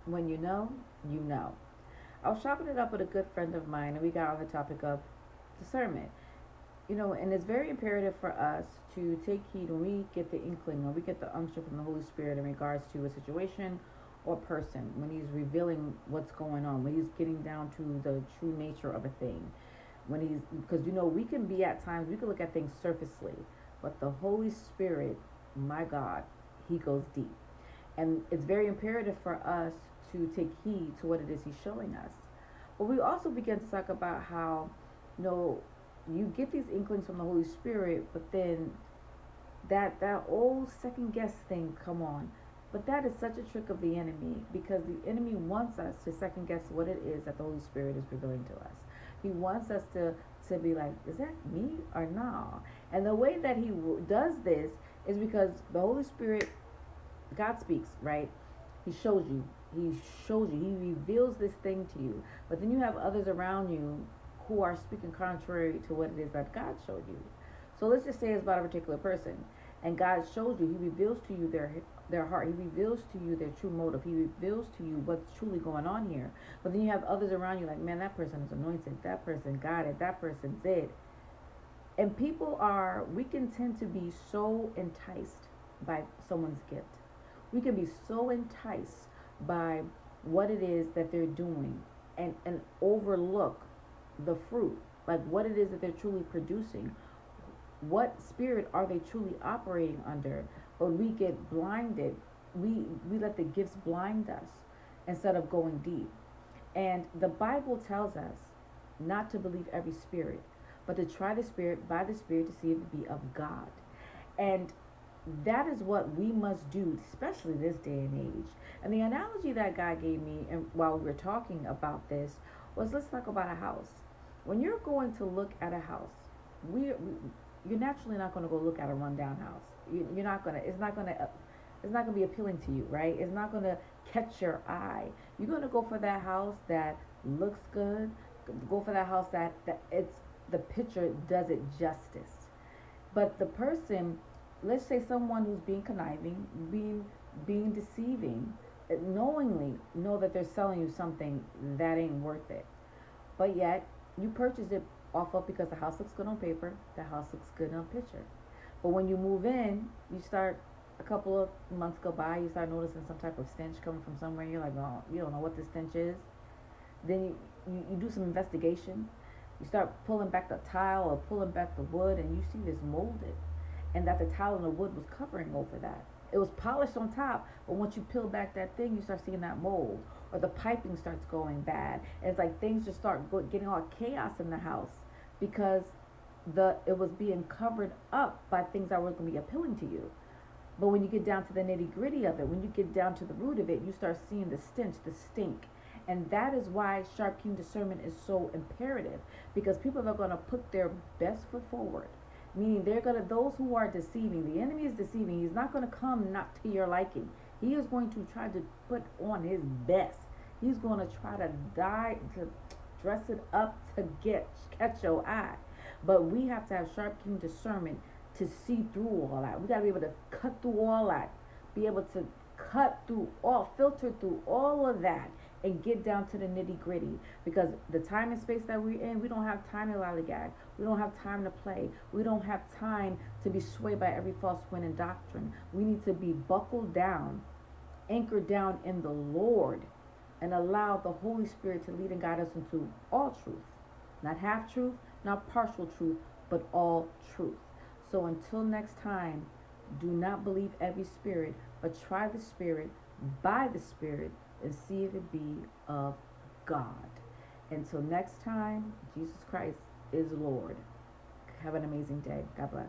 When you know, you know. I was chopping it up with a good friend of mine, and we got on the topic of discernment. And it's very imperative for us to take heed when we get the inkling or we get the unction from the Holy Spirit in regards to a situation or person, when He's revealing what's going on, when He's getting down to the true nature of a thing. Because we can be at times, we can look at things surfacely, but the Holy Spirit, my God, He goes deep. And it's very imperative for us to take heed to what it is He's showing us. But we also begin to talk about how, you know, you get these inklings from the Holy Spirit, but then that old second guess thing come on. But that is such a trick of the enemy, because the enemy wants us to second guess what it is that the Holy Spirit is revealing to us. He wants us to be like, is that me or no? And the way that he does this is because the Holy Spirit, God speaks, right? He shows you. He shows you. He reveals this thing to you. But then you have others around you who are speaking contrary to what it is that God showed you. So let's just say it's about a particular person, and God shows you. He reveals to you their heart. He reveals to you their true motive. He reveals to you what's truly going on here. But then you have others around you like, man, that person is anointed. That person got it. That person's it. And we can tend to be so enticed by someone's gift. We can be so enticed by what it is that they're doing, and overlook the fruit, like what it is that they're truly producing. What spirit are they truly operating under? But we get blinded. We let the gifts blind us instead of going deep. And the Bible tells us not to believe every spirit, but to try the spirit by the spirit to see if it be of God. And that is what we must do, especially this day and age. And the analogy that God gave me, and while we were talking about this, was, let's talk about a house. When you're going to look at a house, you're naturally not going to go look at a rundown house. You're not gonna. It's not gonna. It's not gonna be appealing to you, right? It's not gonna catch your eye. You're gonna go for that house that looks good. Go for that house that it's the picture does it justice. But the person, let's say someone who's being conniving, being deceiving, knowingly know that they're selling you something that ain't worth it. But yet you purchase it off of because the house looks good on paper, the house looks good on picture. But when you move in, you start, a couple of months go by, you start noticing some type of stench coming from somewhere. You're like, oh, you don't know what the stench is. Then you do some investigation. You start pulling back the tile or pulling back the wood, and you see this molded, and that the tile and the wood was covering over that. It was polished on top, but once you peel back that thing, you start seeing that mold, or the piping starts going bad. And it's like things just start getting all chaos in the house because it was being covered up by things that were going to be appealing to you. But when you get down to the nitty gritty of it, when you get down to the root of it, you start seeing the stench, the stink. And that is why sharp keen discernment is so imperative, because people are going to put their best foot forward. Meaning those who are deceiving, the enemy is deceiving. He's not going to come not to your liking. He is going to try to put on his best. He's going to try to dress it up to catch your eye. But we have to have sharp keen discernment to see through all that. We got to be able to cut through all that. Be able to filter through all of that and get down to the nitty gritty. Because the time and space that we're in, we don't have time to lollygag. We don't have time to play. We don't have time to be swayed by every false wind and doctrine. We need to be buckled down, anchored down in the Lord, and allow the Holy Spirit to lead and guide us into all truth. Not half truth, not partial truth, but all truth. So until next time, do not believe every spirit, but try the spirit by the spirit and see if it be of God. Until next time, Jesus Christ is Lord. Have an amazing day. God bless.